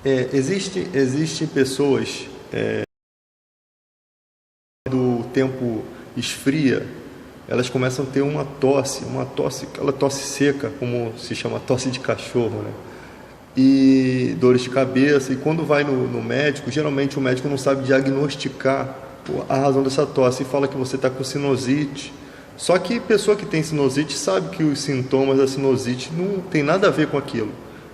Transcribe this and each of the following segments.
Existem pessoas, do tempo esfria, elas começam a ter uma tosse, aquela tosse seca, como se chama tosse de cachorro, né? E dores de cabeça. E quando vai no médico, geralmente o médico não sabe diagnosticar a razão dessa tosse e fala que você está com sinusite. Só que pessoa que tem sinusite sabe que os sintomas da sinusite não tem nada a ver com aquilo.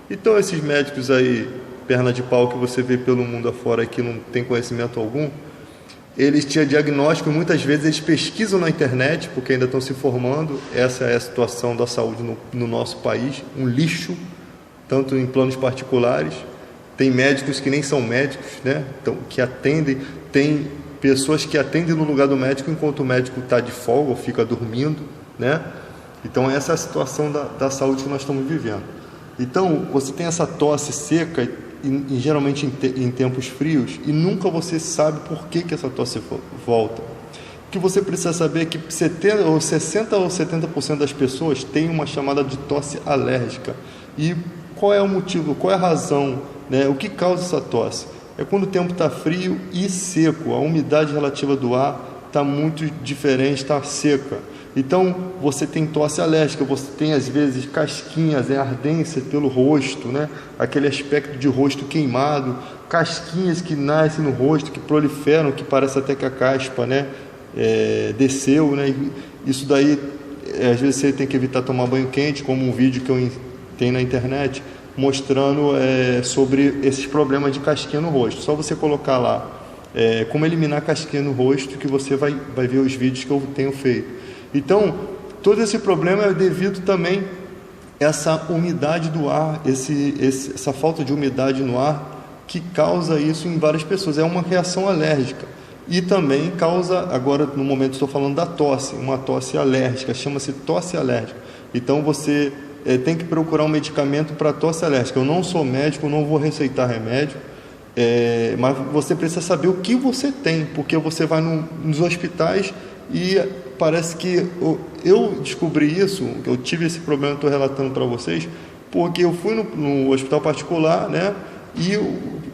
Então esses médicos aí, perna de pau, que você vê pelo mundo afora, que não tem conhecimento algum, eles tinham diagnóstico, muitas vezes eles pesquisam na internet, porque ainda estão se formando. Essa é a situação da saúde no nosso país, um lixo, tanto em planos particulares. Tem médicos que nem são médicos, né? Então, que atendem, tem pessoas que atendem no lugar do médico enquanto o médico está de folga ou fica dormindo, né? Então essa é a situação da saúde que nós estamos vivendo. Então você tem essa tosse seca, e geralmente em tempos frios, e nunca você sabe por que essa tosse volta. O que você precisa saber é que 60 ou 70% das pessoas têm uma chamada de tosse alérgica. E qual é o motivo, qual é a razão, né? O que causa essa tosse? É quando o tempo está frio e seco, a umidade relativa do ar está muito diferente, está seca. Então você tem tosse alérgica, você tem às vezes casquinhas, ardência pelo rosto, né? Aquele aspecto de rosto queimado, casquinhas que nascem no rosto, que proliferam, que parece até que a caspa, né? Desceu, né? Isso daí, às vezes você tem que evitar tomar banho quente, como um vídeo que eu tenho na internet, mostrando sobre esses problemas de casquinha no rosto. Só você colocar lá como eliminar casquinha no rosto, que você vai ver os vídeos que eu tenho feito. Então, todo esse problema é devido também a essa umidade do ar, essa falta de umidade no ar, que causa isso em várias pessoas. É uma reação alérgica. E também causa, agora no momento estou falando da tosse, uma tosse alérgica, chama-se tosse alérgica. Então você tem que procurar um medicamento para tosse alérgica. Eu não sou médico, não vou receitar remédio, mas você precisa saber o que você tem, porque você vai nos hospitais e parece que eu descobri isso, eu tive esse problema, estou relatando para vocês, porque eu fui no hospital particular, né? E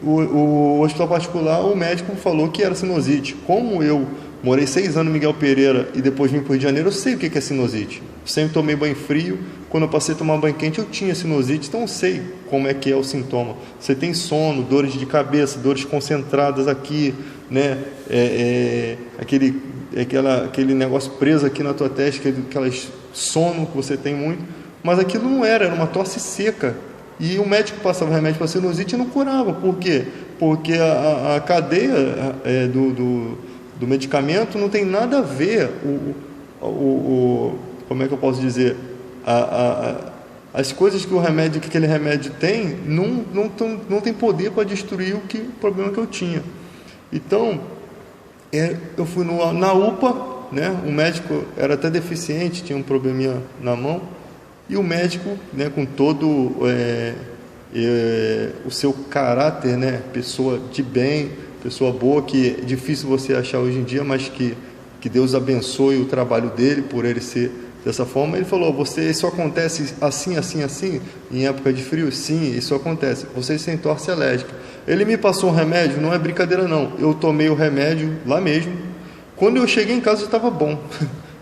o hospital particular, o médico falou que era sinusite. Como eu morei 6 anos em Miguel Pereira e depois vim para o Rio de Janeiro, eu sei o que é sinusite. Sempre tomei banho frio. Quando eu passei a tomar banho quente, eu tinha sinusite, então eu sei como é que é o sintoma. Você tem sono, dores de cabeça, dores concentradas aqui, né? Aquele negócio preso aqui na tua testa, aquelas sono que você tem muito. Mas aquilo não era uma tosse seca. E o médico passava remédio para sinusite e não curava. Por quê? Porque a cadeia do medicamento não tem nada a ver. Como é que eu posso dizer? As coisas que aquele remédio tem não tem poder para destruir o problema que eu tinha. Então, eu fui na UPA, né? O médico era até deficiente, tinha um probleminha na mão. E o médico, né, com todo o seu caráter, né, pessoa de bem, pessoa boa, que é difícil você achar hoje em dia, mas que Deus abençoe o trabalho dele, por ele ser dessa forma. Ele falou: isso acontece assim, assim, assim, em época de frio? Sim, isso acontece. Vocês têm tosse alérgica. Ele me passou um remédio, não é brincadeira não. Eu tomei o remédio lá mesmo. Quando eu cheguei em casa, eu estava bom.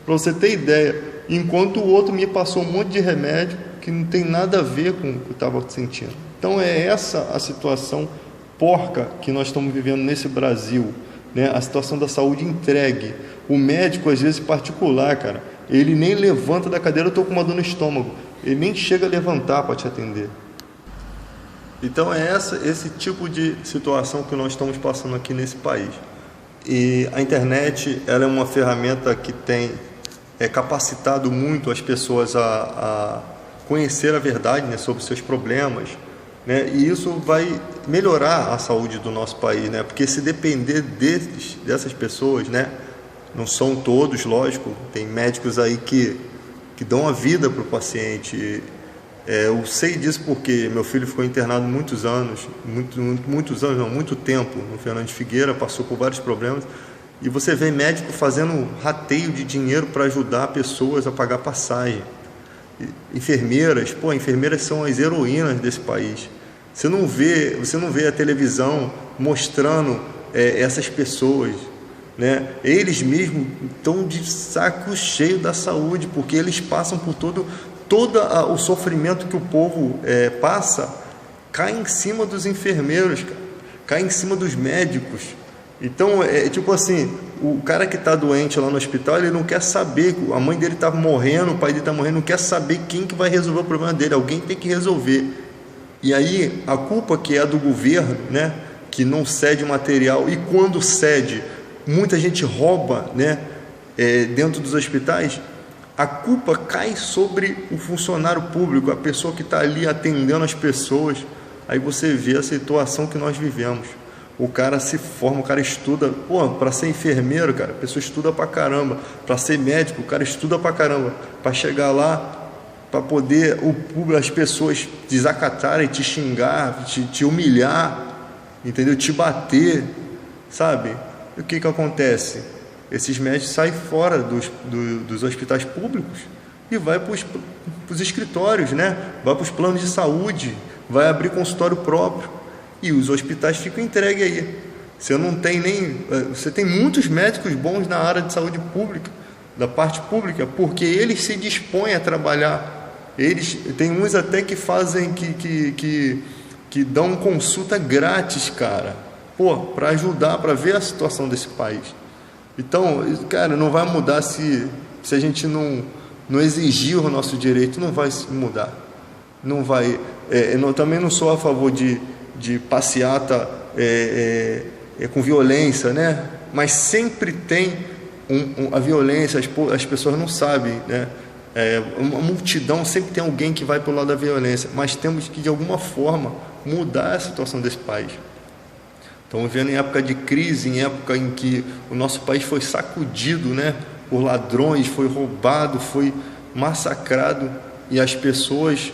Para você ter ideia. Enquanto o outro me passou um monte de remédio que não tem nada a ver com o que eu estava sentindo. Então é essa a situação porca que nós estamos vivendo nesse Brasil, né? A situação da saúde entregue. O médico, às vezes particular, cara, ele nem levanta da cadeira. Eu estou com uma dor no estômago, ele nem chega a levantar para te atender. Então é esse tipo de situação que nós estamos passando aqui nesse país. E a internet, ela é uma ferramenta que tem capacitado muito as pessoas a conhecer a verdade, né, sobre seus problemas, né, e isso vai melhorar a saúde do nosso país, né, porque se depender dessas pessoas, né, não são todos, lógico, tem médicos aí que dão a vida para o paciente. Eu sei disso porque meu filho ficou internado muitos anos, muito tempo no Fernando de Figueira, passou por vários problemas. E você vê médico fazendo rateio de dinheiro para ajudar pessoas a pagar passagem. Enfermeiras, enfermeiras são as heroínas desse país. Você não vê a televisão mostrando essas pessoas, né? Eles mesmos estão de saco cheio da saúde, porque eles passam por todo o sofrimento que o povo passa, cai em cima dos enfermeiros, cara, cai em cima dos médicos. Então, tipo assim, o cara que está doente lá no hospital, ele não quer saber, a mãe dele está morrendo, o pai dele está morrendo, não quer saber quem que vai resolver o problema dele, alguém tem que resolver. E aí, a culpa que é do governo, né, que não cede material, e quando cede, muita gente rouba, né, dentro dos hospitais, a culpa cai sobre o funcionário público, a pessoa que está ali atendendo as pessoas. Aí você vê a situação que nós vivemos. O cara se forma, o cara estuda, pô, para ser enfermeiro, cara, a pessoa estuda pra caramba. Para ser médico, o cara estuda pra caramba. Para chegar lá, para poder as pessoas desacatarem, te xingar, te humilhar, entendeu? Te bater, sabe? E o que acontece? Esses médicos saem fora dos hospitais públicos e vai para os escritórios, né? Vai para os planos de saúde, vai abrir consultório próprio. E os hospitais ficam entregues aí. Você tem muitos médicos bons na área de saúde pública, da parte pública, porque eles se dispõem a trabalhar. Eles tem uns até que fazem que dão consulta grátis, cara. Pô, para ajudar, para ver a situação desse país. Então, cara, não vai mudar se a gente não exigir o nosso direito, não vai mudar. Não vai. Eu também não sou a favor de passeata com violência, né? Mas sempre tem a violência, as pessoas não sabem, né? Uma multidão, sempre tem alguém que vai pelo lado da violência, mas temos que de alguma forma mudar a situação desse país. Estamos vivendo em época de crise, em época em que o nosso país foi sacudido, né, por ladrões, foi roubado, foi massacrado, e as pessoas,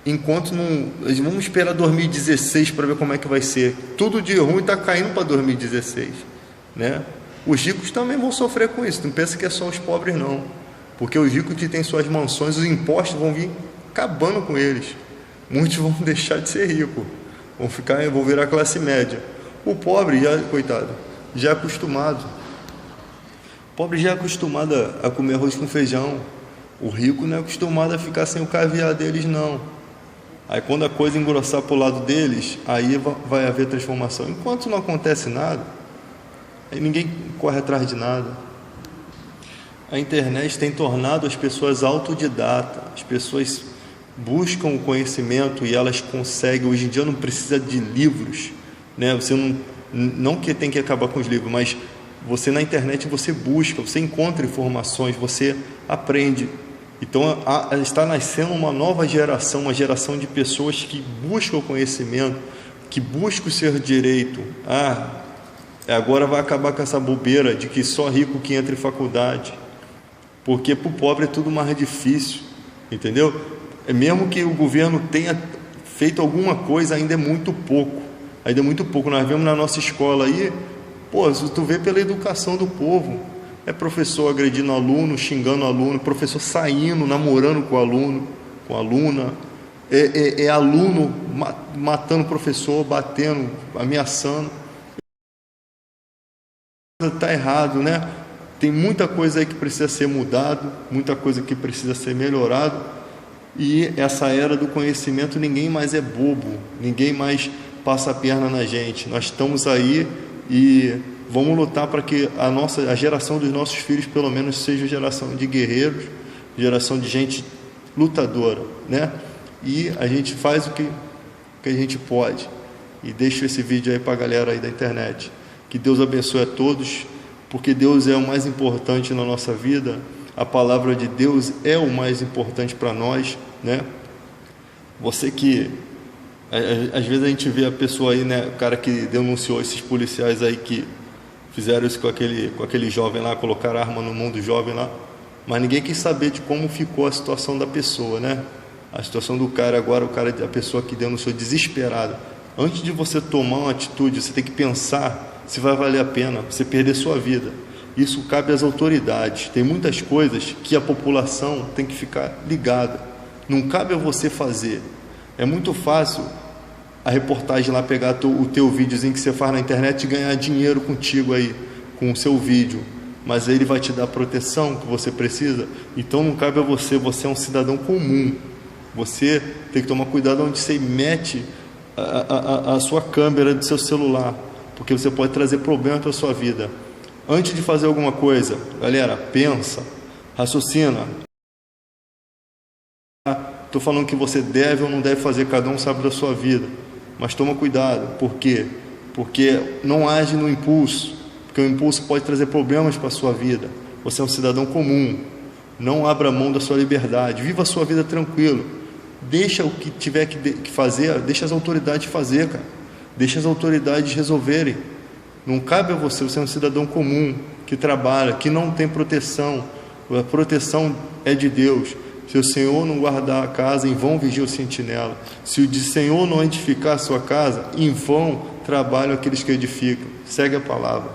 enquanto não... Vamos esperar 2016 para ver como é que vai ser. Tudo de ruim está caindo para 2016, né? Os ricos também vão sofrer com isso, não pensa que é só os pobres não, porque os ricos que têm suas mansões, os impostos vão vir acabando com eles. Muitos vão deixar de ser ricos, vão virar classe média. O pobre, coitado, já é acostumado. O pobre já é acostumado a comer arroz com feijão. O rico não é acostumado a ficar sem o caviar deles, não. Aí quando a coisa engrossar para o lado deles, aí vai haver transformação. Enquanto não acontece nada, aí ninguém corre atrás de nada. A internet tem tornado as pessoas autodidatas. As pessoas buscam o conhecimento e elas conseguem. Hoje em dia não precisa de livros, né? Você não que tem que acabar com os livros, mas você na internet você busca, você encontra informações, você aprende. Então está nascendo uma nova geração, uma geração de pessoas que buscam o conhecimento, que buscam o seu direito. Agora vai acabar com essa bobeira de que só rico que entra em faculdade, porque para o pobre é tudo mais difícil, entendeu? Mesmo que o governo tenha feito alguma coisa, ainda é muito pouco. Ainda é muito pouco. Nós vemos na nossa escola aí, pô, tu vê pela educação do povo, professor agredindo aluno, xingando aluno, professor saindo, namorando com aluno, com aluna, aluno matando professor, batendo, ameaçando. Está errado, né? Tem muita coisa aí que precisa ser mudado, muita coisa que precisa ser melhorado, e essa era do conhecimento, ninguém mais é bobo, ninguém mais passa a perna na gente. Nós estamos aí e vamos lutar para que a geração dos nossos filhos pelo menos seja geração de guerreiros, geração de gente lutadora, né? E a gente faz o que a gente pode. E deixo esse vídeo aí para a galera aí da internet. Que Deus abençoe a todos, porque Deus é o mais importante na nossa vida. A palavra de Deus é o mais importante para nós, né? Você que às vezes a gente vê a pessoa aí, né, o cara que denunciou esses policiais aí que fizeram isso com aquele jovem lá, colocaram arma no mão do jovem lá, mas ninguém quis saber de como ficou a situação da pessoa, né? A situação do cara agora, a pessoa que denunciou desesperada. Antes de você tomar uma atitude, você tem que pensar se vai valer a pena você perder sua vida. Isso cabe às autoridades. Tem muitas coisas que a população tem que ficar ligada. Não cabe a você fazer. É muito fácil a reportagem lá pegar o teu videozinho que você faz na internet e ganhar dinheiro contigo aí, com o seu vídeo. Mas ele vai te dar a proteção que você precisa. Então não cabe a você, você é um cidadão comum. Você tem que tomar cuidado onde você mete a sua câmera do seu celular, porque você pode trazer problema para a sua vida. Antes de fazer alguma coisa, galera, pensa, raciocina. Estou falando que você deve ou não deve fazer, cada um sabe da sua vida, mas toma cuidado. Por quê? Porque não age no impulso, porque o impulso pode trazer problemas para a sua vida. Você é um cidadão comum, não abra mão da sua liberdade, viva a sua vida tranquilo. Deixa o que tiver que fazer, deixa as autoridades fazer, cara. Deixa as autoridades resolverem. Não cabe a você, você é um cidadão comum, que trabalha, que não tem proteção. A proteção é de Deus. Se o Senhor não guardar a casa, em vão vigia o sentinela. Se o Senhor não edificar a sua casa, em vão trabalham aqueles que edificam. Segue a palavra.